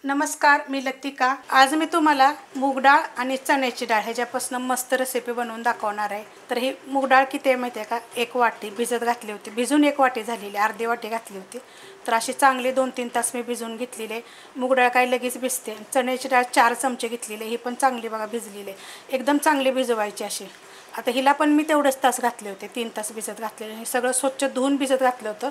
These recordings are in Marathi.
नमस्कार, मी लतिका। आज मी तुम्हाला मूग डाळ आणि चण्याची डाळ ह्याच्यापासून मस्त रेसिपी बनवून दाखवणार आहे। तर ही मूग डाळ किती आहे माहिती आहे का? 1 वाटी भिजत घातली होती, भिजून 1 वाटी झालेली, अर्धी वाटी घातली होती। तर अशी चांगली 2-3 तास मी भिजून घेतलेली आहे। मूग डाळ काय लगेच भिजते। चण्याची डाळ 4 चमचे घेतलेली, ही पण चांगली बघा भिजलेली आहे, एकदम चांगली भिजवायची अशी। आता हिला पण मी तेवढेच तास घातले होते, 3 तास भिजत घातलेले। हे सगळं स्वच्छ धुवून भिजत घातलं होतं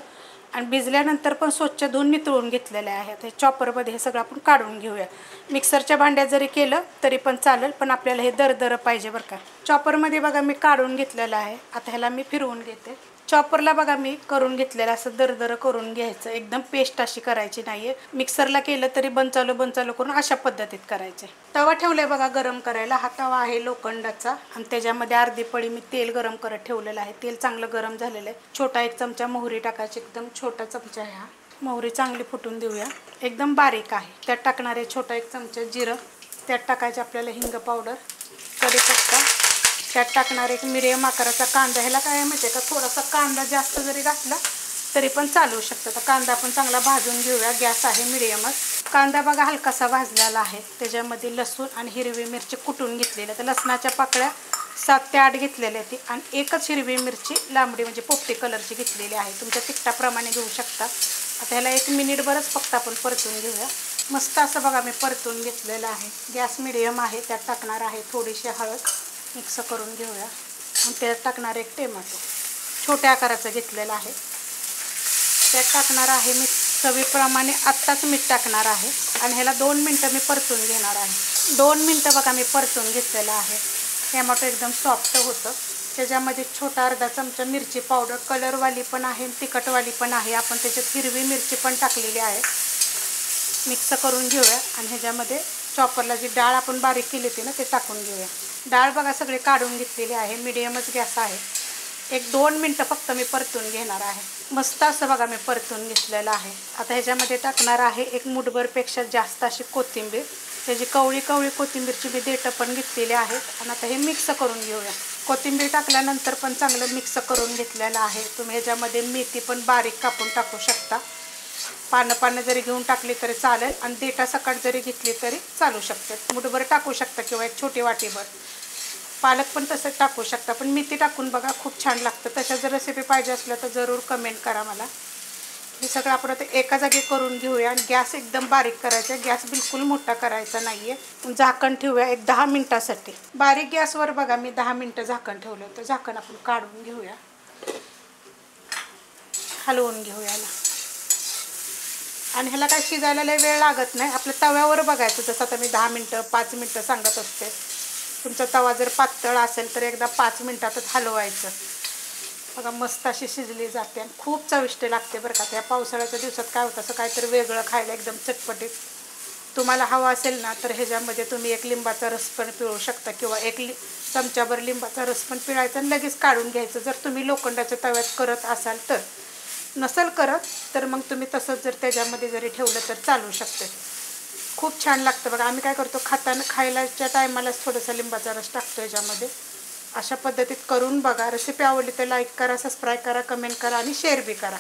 आणि भिजल्यानंतर पण स्वच्छ धुवून नितळून घेतलेले आहेत। हे चॉपरमध्ये हे सगळं आपण काढून घेऊया। मिक्सरच्या भांड्यात जरी केलं तरी पण चालेल, पण आपल्याला हे दरदर पाहिजे बरं का। चॉपरमध्ये बघा मी काढून घेतलेलं आहे। आता ह्याला मी फिरवून घेते। चॉपरला बघा मी करून घेतलेलं, असं दरदर करून घ्यायचं, एकदम पेस्ट अशी करायची नाहीये। मिक्सरला केलं तरी बंचालो करून अशा पद्धतीत करायचे। तवा ठेवलाय बघा गरम करायला। हा तवा आहे लोखंडाचा आणि त्याच्यामध्ये अर्धी पळी मी तेल गरम करत ठेवलेलं आहे। तेल चांगलं गरम झालेलं आहे। छोटा 1 चमचा मोहरी टाकायची, एकदम छोटा चमचा आहे हा। मोहरी चांगली फुटून देऊया, एकदम बारीक आहे। त्यात टाकणार आहे छोटा 1 चमचा जिरं, त्यात टाकायचे आपल्याला हिंग पावडर, कढीपत्ता, त्यात टाकणार एक मिडियम आकाराचा कांदा। ह्याला काय आहे माहिती आहे का, थोडासा कांदा जास्त जरी घातला तरी पण चालू शकतं। तर कांदा पण चांगला भाजून घेऊया, गॅस आहे मिडियमच। कांदा बघा हलकासा भाजलेला आहे। त्याच्यामध्ये लसूण आणि हिरवी मिरची कुटून घेतलेली, तर लसणाच्या पाकळ्या 7 ते 8 घेतलेल्या आहेत आणि एकच हिरवी मिरची लांबडी म्हणजे पोपटी कलरची घेतलेली आहे, तुमच्या तिखटाप्रमाणे घेऊ शकता। आता ह्याला 1 मिनिटभरच फक्त आपण परतून घेऊया। मस्त असं बघा मी परतून घेतलेलं आहे, गॅस मिडियम आहे। त्यात टाकणार आहे थोडीशी हळद, मिक्स करून घेऊया आणि त्यात टाकणार एक टोमॅटो छोट्या आकाराचं घेतलेलं आहे। त्यात टाकणार आहे मी चवीप्रमाणे आत्ताच मीठ टाकणार आहे आणि ह्याला 2 मिनटं मी परतून घेणार आहे। 2 मिनटं बघा मी परतून घेतलेलं आहे। टोमॅटो एकदम सॉफ्ट होतं। त्याच्यामध्ये छोटा अर्धा चमचा मिरची पावडर, कलरवाली पण आहे तिखटवाली पण आहे। आपण त्याच्यात हिरवी मिरची पण टाकलेली आहे। मिक्स करून घेऊया आणि ह्याच्यामध्ये चॉपरला जी डाळ आपण बारीक केली होती ना ते टाकून घेऊया। डाळ बघा सगळे काढून घेतलेली आहे, मिडियमच गॅस आहे। 1-2 मिनटं फक्त मी परतून घेणार आहे। मस्त असं बघा मी परतून घेतलेलं आहे। आता ह्याच्यामध्ये टाकणार आहे 1 मुठभरपेक्षा जास्त अशी कोथिंबीर, त्याची कवळी कोथिंबीरची मी देठं पण घेतलेली आहेत आणि आता हे मिक्स करून घेऊया। कोथिंबीर टाकल्यानंतर पण चांगलं मिक्स करून घेतलेलं आहे। तुम्ही ह्याच्यामध्ये मेथी पण बारीक कापून टाकू शकता, पानं जरी घेऊन टाकली तरी चालेल आणि देठा सकट जरी घेतली तरी चालू शकते। मुठभर टाकू शकता किंवा 1 छोटी वाटीभर। पालक पण तसंच टाकू शकता, पण मेथी टाकून बघा खूप छान लागतं। तशा जर रेसिपी पाहिजे असल्या तर जरूर कमेंट करा मला। हे सगळं आपण आता एका जागी करून घेऊया आणि गॅस एकदम बारीक करायचा, गॅस बिलकुल मोठा करायचा नाहीये। झाकण ठेवूया 10 मिनिटासाठी। बारीक गॅसवर बघा मी 10 मिनिटं झाकण ठेवलं होतं। झाकण आपण काढून घेऊया, हलवून घेऊया आणि ह्याला काय शिजायला लय वेळ लागत नाही। आपल्या तव्यावर बघायचं, जसं आता मी 10 मिनिटं 5 मिनिटं सांगत असते। तुमचा तवा जर पातळ असेल तर एकदा 5 मिनिटातच हलवायचं। बघा मस्त अशी शिजली जाते आणि खूप चविष्ट लागते बरं का। त्या पावसाळ्याच्या दिवसात काय होतं, असं काहीतरी वेगळं खायला एकदम चटपटीत। तुम्हाला हवा असेल ना तर ह्याच्यामध्ये तुम्ही 1 लिंबाचा रस पण पिळू शकता किंवा 1 चमचाभर लिंबाचा रस पण पिळायचा आणि लगेच काढून घ्यायचं, जर तुम्ही लोखंडाच्या तव्यात करत असाल तर। नसेल करत तर मग तुम्ही तसंच जर त्याच्यामध्ये जरी ठेवलं तर चालू शकते। खूप छान लागतं बघा। आम्ही काय करतो, खायलाच्या टायमालाच थोडासा लिंबाचा रस टाकतो याच्यामध्ये। अशा पद्धतीत करून बघा। रेसिपी आवडली तर लाईक करा, सबस्क्राईब करा, कमेंट करा आणि शेअर बी करा।